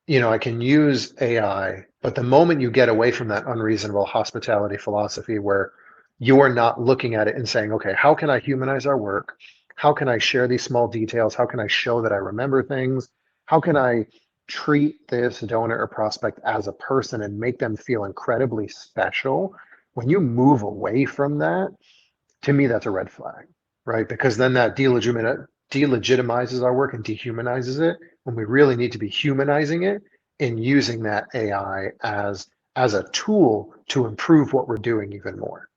[SPEAKER 4] I can use AI, but the moment you get away from that unreasonable hospitality philosophy where you are not looking at it and saying, okay, how can I humanize our work? How can I share these small details? How can I show that I remember things? How can I treat this donor or prospect as a person and make them feel incredibly special? When you move away from that, to me, that's a red flag, right? Because then that delegitimizes our work and dehumanizes it when we really need to be humanizing it and using that AI as a tool to improve what we're doing even more.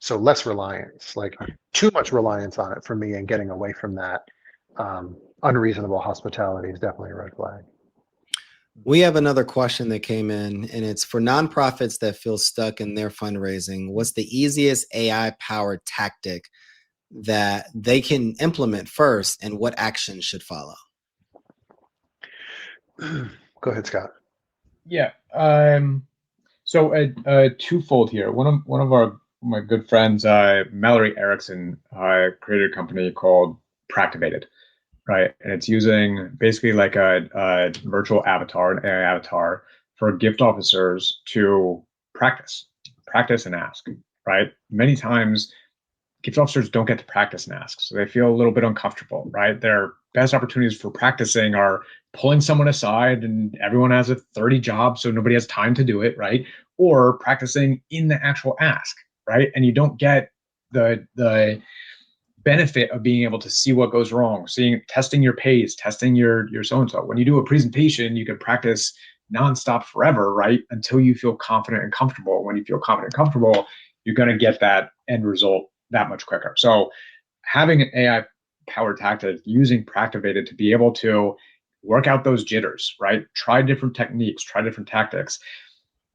[SPEAKER 4] So less reliance, like too much reliance on it for me, and getting away from that unreasonable hospitality is definitely a red flag.
[SPEAKER 2] We have another question that came in, and it's for nonprofits that feel stuck in their fundraising. What's the easiest AI-powered tactic that they can implement first, and what actions should follow?
[SPEAKER 4] Go ahead, Scott.
[SPEAKER 3] Yeah. So twofold here. One of my good friends, Mallory Erickson, created a company called Practivated, right? And it's using basically like a virtual avatar, an AI avatar, for gift officers to practice and ask, right? Many times gift officers don't get to practice and ask, so they feel a little bit uncomfortable, right? Their best opportunities for practicing are pulling someone aside and everyone has a 30 job, so nobody has time to do it, right? Or practicing in the actual ask, right? And you don't get the benefit of being able to see what goes wrong, testing your pace, testing your so-and-so. When you do a presentation, you can practice nonstop forever, right? Until you feel confident and comfortable. When you feel confident and comfortable, you're going to get that end result that much quicker. So having an AI powered tactic, using Practivated to be able to work out those jitters, right? Try different techniques, try different tactics.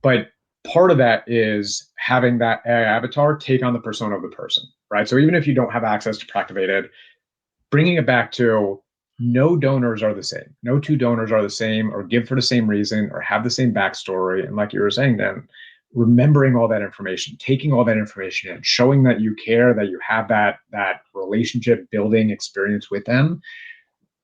[SPEAKER 3] But part of that is having that AI avatar take on the persona of the person, right? So even if you don't have access to Practivated, bringing it back to no donors are the same. No two donors are the same or give for the same reason or have the same backstory. And like you were saying, then remembering all that information, taking all that information in, showing that you care, that you have that relationship building experience with them,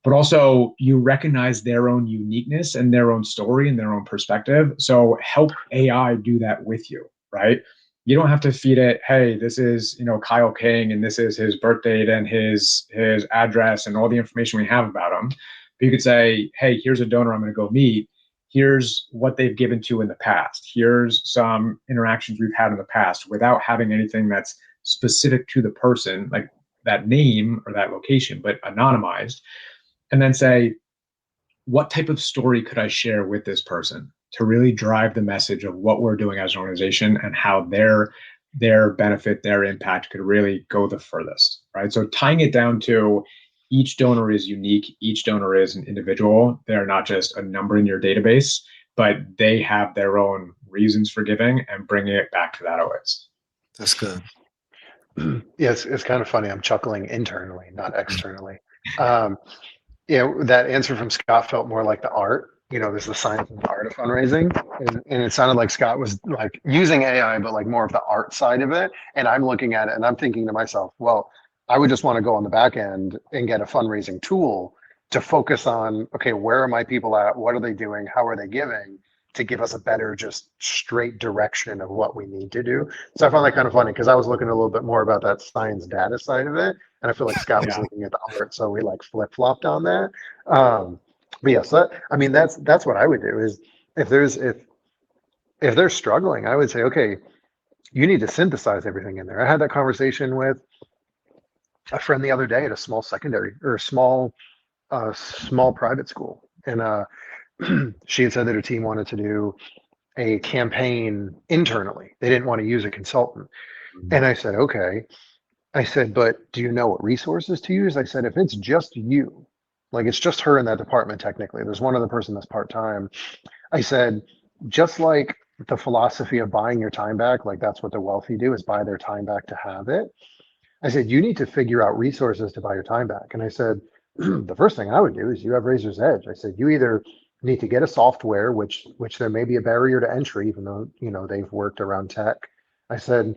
[SPEAKER 3] but also you recognize their own uniqueness and their own story and their own perspective. So help AI do that with you, right? You don't have to feed it, hey, this is, Kyle King and this is his birth date and his address and all the information we have about him. But you could say, hey, here's a donor I'm going to go meet. Here's what they've given to in the past. Here's some interactions we've had in the past, without having anything that's specific to the person, like that name or that location, but anonymized. And then say, what type of story could I share with this person to really drive the message of what we're doing as an organization and how their benefit, their impact could really go the furthest, right? So tying it down to each donor is unique. Each donor is an individual. They're not just a number in your database, but they have their own reasons for giving, and bringing it back to that always.
[SPEAKER 2] That's good.
[SPEAKER 4] Yes, it's kind of funny. I'm chuckling internally, not externally. That answer from Scott felt more like the art. There's the science and the art of fundraising, and it sounded like Scott was like using AI, but like more of the art side of it. And I'm looking at it and I'm thinking to myself, well, I would just want to go on the back end and get a fundraising tool to focus on, okay, where are my people at? What are they doing? How are they giving? To give us a better, just straight direction of what we need to do. So I found that kind of funny because I was looking a little bit more about that science data side of it. And I feel like Scott was looking at the art. So we like flip-flopped on that. But yes, that's what I would do is if they're struggling, I would say, okay, you need to synthesize everything in there. I had that conversation with a friend the other day at a small secondary or small private school. And she had said that her team wanted to do a campaign internally. They didn't want to use a consultant. And I said, okay. I said, but do you know what resources to use? I said, if it's just you, like it's just her in that department, technically, there's one other person that's part-time. I said, just like the philosophy of buying your time back, like that's what the wealthy do, is buy their time back to have it. I said, you need to figure out resources to buy your time back. And I said, the first thing I would do is you have Razor's Edge. I said, you either need to get a software, which there may be a barrier to entry, even though, they've worked around tech. I said,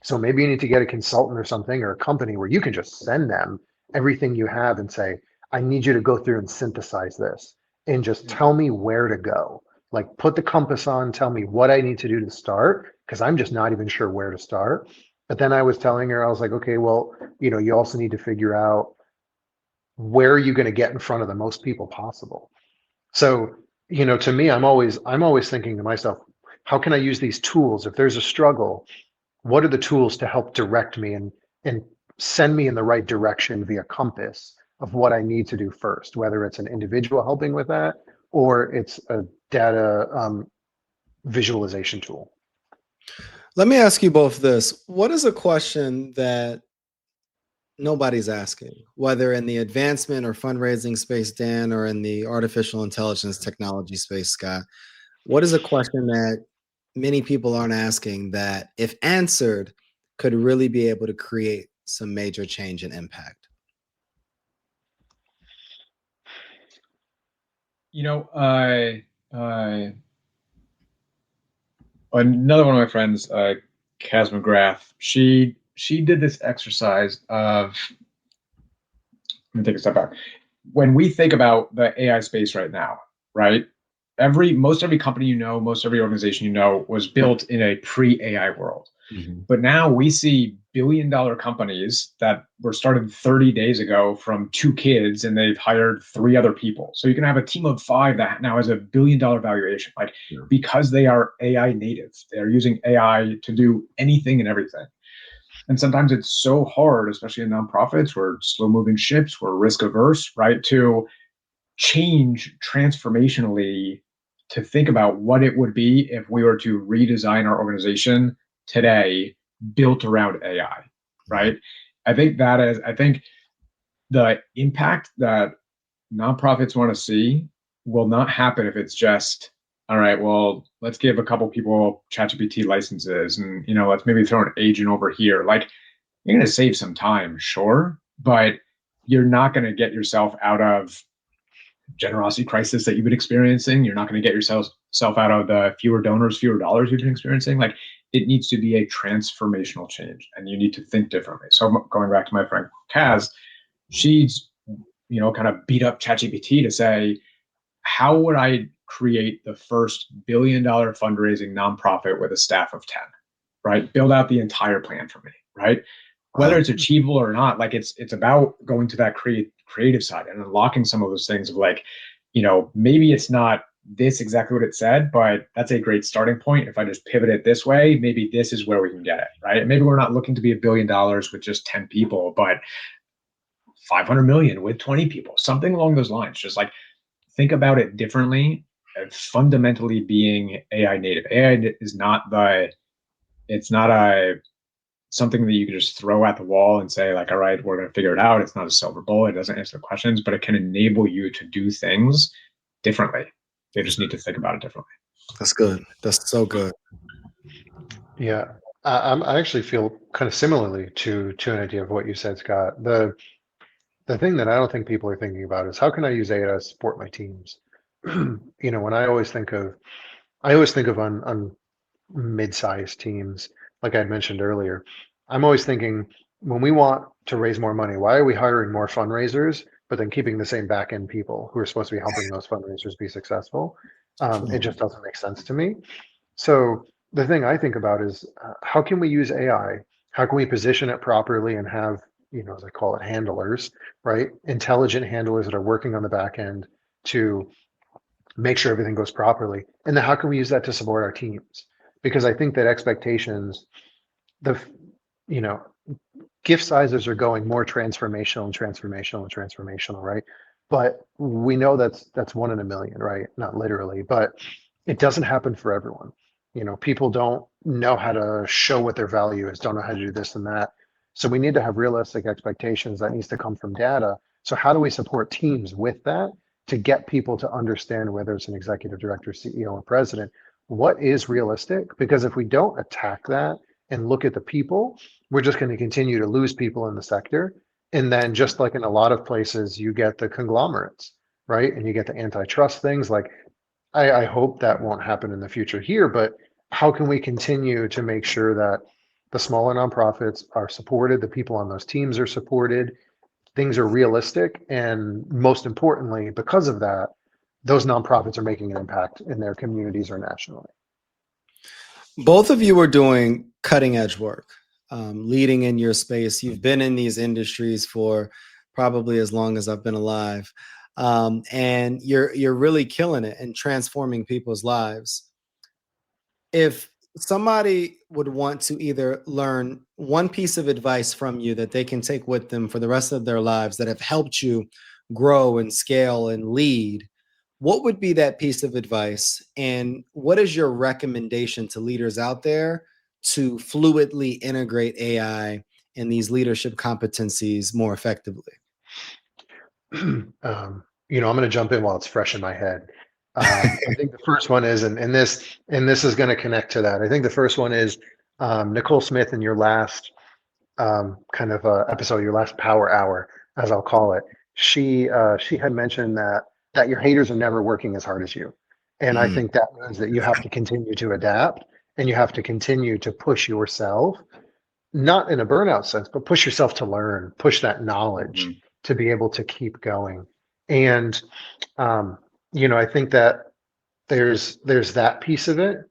[SPEAKER 4] so maybe you need to get a consultant or something, or a company where you can just send them everything you have and say, I need you to go through and synthesize this and just tell me where to go. Like, put the compass on, tell me what I need to do to start, because I'm just not even sure where to start. But then I was telling her, I was like, okay, well, you also need to figure out where are you going to get in front of the most people possible. So, to me, I'm always thinking to myself, how can I use these tools? If there's a struggle, what are the tools to help direct me and send me in the right direction via compass of what I need to do first, whether it's an individual helping with that or it's a data visualization tool.
[SPEAKER 2] Let me ask you both this. What is a question that nobody's asking, whether in the advancement or fundraising space, Dan, or in the artificial intelligence technology space, Scott? What is a question that many people aren't asking that, if answered, could really be able to create some major change and impact?
[SPEAKER 3] Another one of my friends, Kaz McGrath, she did this exercise of, let me take a step back. When we think about the AI space right now, right? Most every company most every organization was built in a pre-AI world. Mm-hmm. But now we see billion-dollar companies that were started 30 days ago from 2 kids, and they've hired 3 other people. So you can have a team of 5 that now has a billion-dollar valuation, because they are AI native. They are using AI to do anything and everything. And sometimes it's so hard, especially in nonprofits, we're slow-moving ships, we're risk-averse, right, to change transformationally, to think about what it would be if we were to redesign our organization today built around AI, right? I think the impact that nonprofits want to see will not happen if it's just, all right, well, let's give a couple people ChatGPT licenses and, let's maybe throw an agent over here. Like, you're going to save some time, sure, but you're not going to get yourself out of generosity crisis that you've been experiencing. You're not going to get yourself out of the fewer donors, fewer dollars you've been experiencing. Like, it needs to be a transformational change, and you need to think differently. So going back to my friend Kaz, she's, kind of beat up ChatGPT to say, how would I create the first billion-dollar fundraising nonprofit with a staff of 10, right? Build out the entire plan for me, right? Whether it's achievable or not, like, it's about going to that creative side and unlocking some of those things of, like, maybe it's not this exactly what it said, but that's a great starting point. If I just pivot it this way, maybe this is where we can get it, right? Maybe we're not looking to be $1 billion with just 10 people, but 500 million with 20 people, something along those lines. Just like, think about it differently, fundamentally being AI native. AI is not something that you can just throw at the wall and say, like, all right, we're going to figure it out. It's not a silver bullet. It doesn't answer the questions, but it can enable you to do things differently. They just need to think about it differently.
[SPEAKER 2] That's good. That's so good.
[SPEAKER 4] Yeah. I actually feel kind of similarly to an idea of what you said, Scott. The thing that I don't think people are thinking about is, how can I use AI to support my teams? When I always think of on mid-sized teams, like I had mentioned earlier, I'm always thinking, when we want to raise more money, why are we hiring more fundraisers, but then keeping the same back-end people who are supposed to be helping those fundraisers be successful? It just doesn't make sense to me. So the thing I think about is, how can we use AI? How can we position it properly and have, as I call it, handlers, right? Intelligent handlers that are working on the back end to make sure everything goes properly. And then how can we use that to support our teams? Because I think that expectations, gift sizes are going more transformational, right? But we know that's 1 in a million, right? Not literally, but it doesn't happen for everyone. People don't know how to show what their value is, don't know how to do this and that. So we need to have realistic expectations that needs to come from data. So how do we support teams with that to get people to understand, whether it's an executive director, CEO, or president, what is realistic? Because if we don't attack that and look at the people, we're just going to continue to lose people in the sector. And then, just like in a lot of places, you get the conglomerates. right? And you get the antitrust things. Like, I hope that won't happen in the future here, but how can we continue to make sure that the smaller nonprofits are supported, the people on those teams are supported, things are realistic, and most importantly, because of that, those nonprofits are making an impact in their communities or nationally.
[SPEAKER 2] Both of you are doing cutting edge work, leading in your space. You've been in these industries for probably as long as I've been alive. And you're really killing it and transforming people's lives. If somebody would want to either learn one piece of advice from you that they can take with them for the rest of their lives that have helped you grow and scale and lead, what would be that piece of advice? And what is your recommendation to leaders out there to fluidly integrate AI in these leadership competencies more effectively?
[SPEAKER 4] I'm going to jump in while it's fresh in my head. I think the first one is, and this is going to connect to that. I think the first one is Nicole Smith in your last kind of episode, your last power hour, as I'll call it. She had mentioned that your haters are never working as hard as you, and I think that means that you have to continue to adapt and you have to continue to push yourself, not in a burnout sense, but push yourself to learn, push that knowledge to be able to keep going. And I think that there's that piece of it,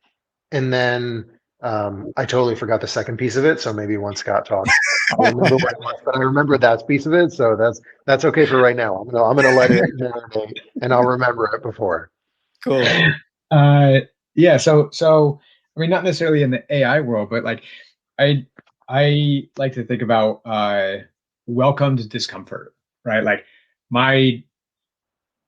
[SPEAKER 4] and then I totally forgot the second piece of it. So maybe when Scott talks, I'll remember what it was. But I remember that piece of it, so that's okay for right now. I'm gonna let it marinate, and I'll remember it before.
[SPEAKER 2] Cool.
[SPEAKER 3] Yeah. So I mean, not necessarily in the AI world, but like I like to think about welcomed discomfort, right? Like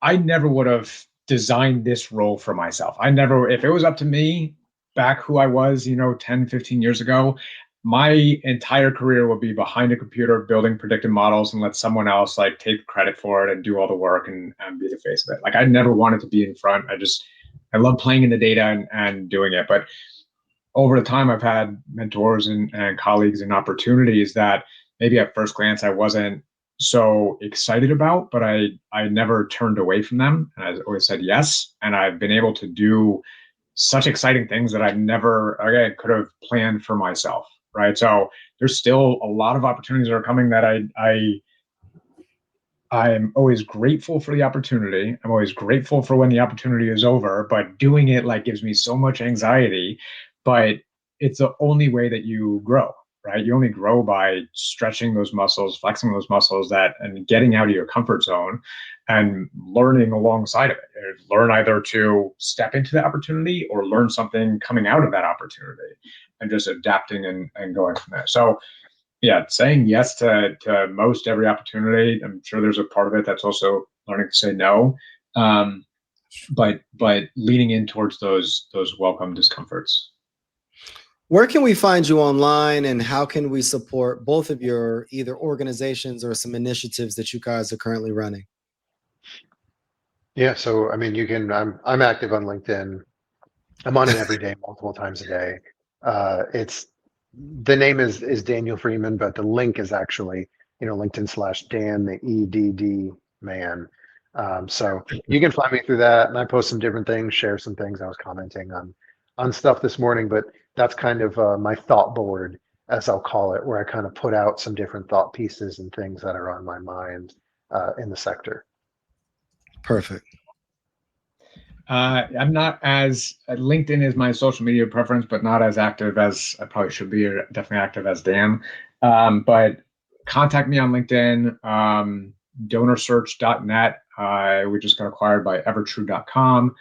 [SPEAKER 3] I never would have designed this role for myself. If it was up to me back who I was, 10, 15 years ago, my entire career would be behind a computer building predictive models and let someone else like take credit for it and do all the work and be the face of it. Like I never wanted to be in front. I love playing in the data and doing it. But over the time, I've had mentors and colleagues and opportunities that maybe at first glance I wasn't so excited about, but I never turned away from them. And I always said yes. And I've been able to do such exciting things that I never, again, could have planned for myself. Right. So there's still a lot of opportunities that are coming that I'm always grateful for the opportunity. I'm always grateful for when the opportunity is over, but doing it like gives me so much anxiety. But it's the only way that you grow, right? You only grow by stretching those muscles, flexing those muscles, and getting out of your comfort zone and learning alongside of it. Learn either to step into the opportunity or learn something coming out of that opportunity and just adapting and going from there. So yeah, saying yes to most every opportunity. I'm sure there's a part of it that's also learning to say no, but leaning in towards those welcome discomforts.
[SPEAKER 2] Where can we find you online, and how can we support both of your either organizations or some initiatives that you guys are currently running?
[SPEAKER 4] Yeah, so I mean, I'm active on LinkedIn. I'm on it every day, multiple times a day. The name is Daniel Freeman, but the link is actually, LinkedIn/Dan, the EDD man. So you can find me through that, and I post some different things, share some things. I was commenting on stuff this morning, but that's kind of my thought board, as I'll call it, where I kind of put out some different thought pieces and things that are on my mind in the sector.
[SPEAKER 2] Perfect.
[SPEAKER 3] I'm not as LinkedIn is my social media preference, but not as active as I probably should be, or definitely active as Dan. But contact me on LinkedIn, donorsearch.net. We just got acquired by evertrue.com,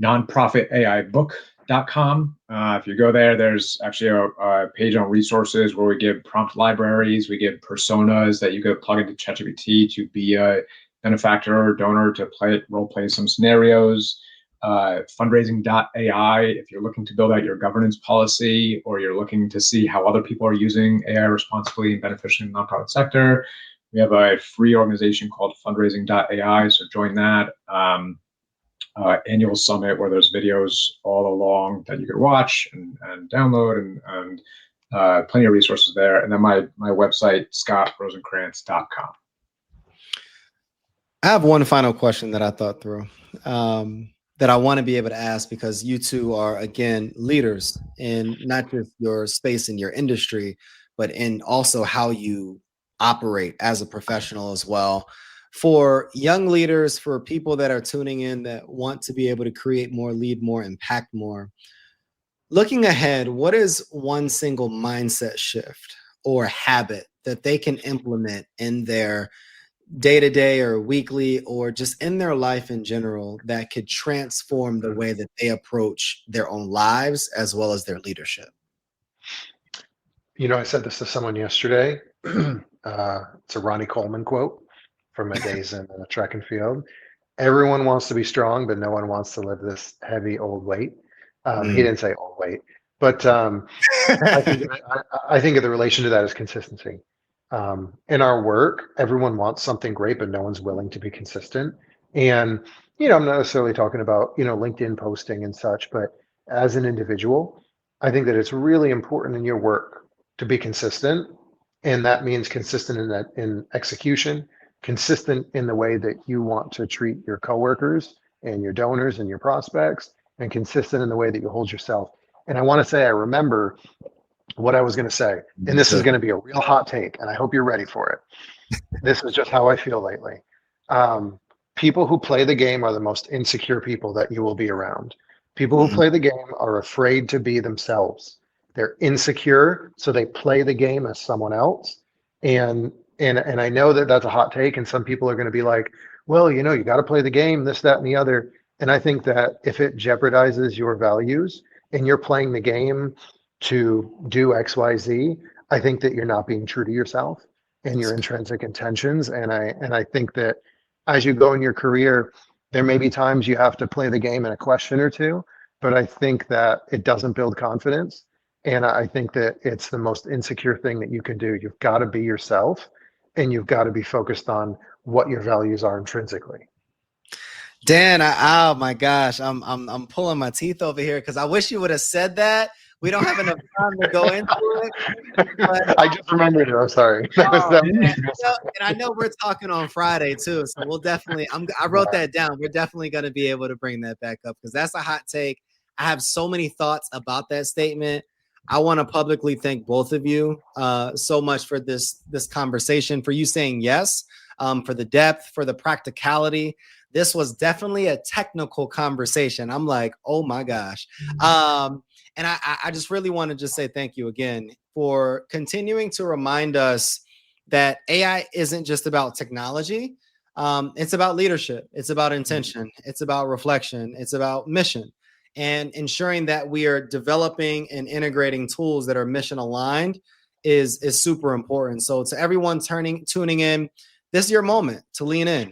[SPEAKER 3] nonprofitaibook.com. If you go there, there's actually a page on resources where we give prompt libraries, we give personas that you could plug into ChatGPT to be a benefactor or donor to role play some scenarios. Fundraising.ai if you're looking to build out your governance policy or you're looking to see how other people are using AI responsibly and beneficially in the nonprofit sector. We have a free organization called fundraising.ai, so join that. Annual summit where there's videos all along that you could watch and download and plenty of resources there. And then my website, scottrosenkrans.com.
[SPEAKER 2] I have one final question that I thought through that I want to be able to ask, because you two are, again, leaders in not just your space in your industry, but in also how you operate as a professional as well. For young leaders, for people that are tuning in that want to be able to create more, lead more, impact more, looking ahead, what is one single mindset shift or habit that they can implement in their day to day or weekly or just in their life in general that could transform the way that they approach their own lives as well as their leadership?
[SPEAKER 4] I said this to someone yesterday. It's a Ronnie Coleman quote from my days in track and field. Everyone wants to be strong, but no one wants to live this heavy old weight. He didn't say old weight, but I think of the relation to that as consistency. In our work, everyone wants something great, but no one's willing to be consistent. And I'm not necessarily talking about LinkedIn posting and such, but as an individual, I think that it's really important in your work to be consistent, and that means consistent in execution, consistent in the way that you want to treat your coworkers and your donors and your prospects, and consistent in the way that you hold yourself. And I want to say I remember what I was going to say, and this is going to be a real hot take, and I hope you're ready for it. This is just how I feel lately. People who play the game are the most insecure people that you will be around. People who play the game are afraid to be themselves. They're insecure, so they play the game as someone else. And I know that that's a hot take, and some people are going to be like, well, you got to play the game, this, that, and the other. And I think that if it jeopardizes your values and you're playing the game to do X, Y, Z, I think that you're not being true to yourself and your intrinsic intentions. And I think that as you go in your career, there may be times you have to play the game in a question or two, but I think that it doesn't build confidence. And I think that it's the most insecure thing that you can do. You've got to be yourself, and you've got to be focused on what your values are intrinsically.
[SPEAKER 2] Dan, oh my gosh, I'm pulling my teeth over here because I wish you would have said that. We don't have enough time to go into it. But,
[SPEAKER 4] I just remembered it. I'm sorry.
[SPEAKER 2] And I know we're talking on Friday too, so we'll definitely. I wrote that down. We're definitely going to be able to bring that back up because that's a hot take. I have so many thoughts about that statement. I want to publicly thank both of you so much for this conversation, for you saying yes, for the depth, for the practicality. This was definitely a technical conversation. I'm like, oh my gosh. And I just really want to just say thank you again for continuing to remind us that AI isn't just about technology. It's about leadership. It's about intention. It's about reflection. It's about mission. And ensuring that we are developing and integrating tools that are mission aligned is super important. So to everyone tuning in, this is your moment to lean in.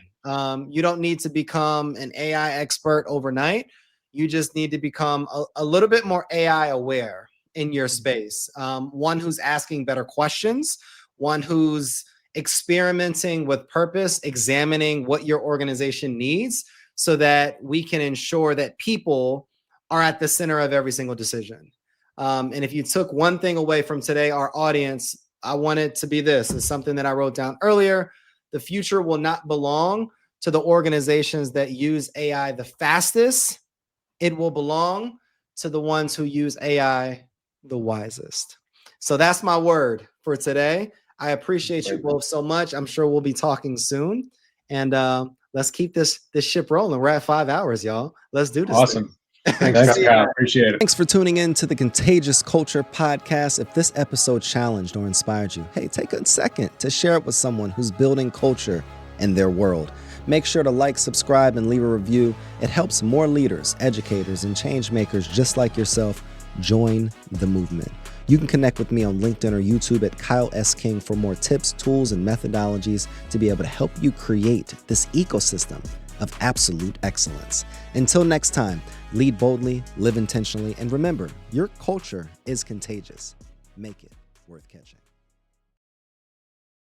[SPEAKER 2] You don't need to become an AI expert overnight. You just need to become a little bit more AI aware in your space. One who's asking better questions, one who's experimenting with purpose, examining what your organization needs so that we can ensure that people are at the center of every single decision. And if you took one thing away from today, our audience, I want it to be this. It's something that I wrote down earlier. The future will not belong to the organizations that use AI the fastest. It will belong to the ones who use AI the wisest. So that's my word for today. I appreciate you both so much. I'm sure we'll be talking soon. And let's keep this ship rolling. We're at 5 hours, y'all. Let's do this.
[SPEAKER 3] Awesome. Thanks, Kyle. Appreciate it.
[SPEAKER 2] Thanks for tuning in to the Contagious Culture Podcast. If this episode challenged or inspired you, hey, take a second to share it with someone who's building culture in their world. Make sure to like, subscribe, and leave a review. It helps more leaders, educators, and change makers just like yourself join the movement. You can connect with me on LinkedIn or YouTube at Kyle S. King for more tips, tools, and methodologies to be able to help you create this ecosystem of absolute excellence. Until next time, lead boldly, live intentionally, and remember, your culture is contagious. Make it worth catching.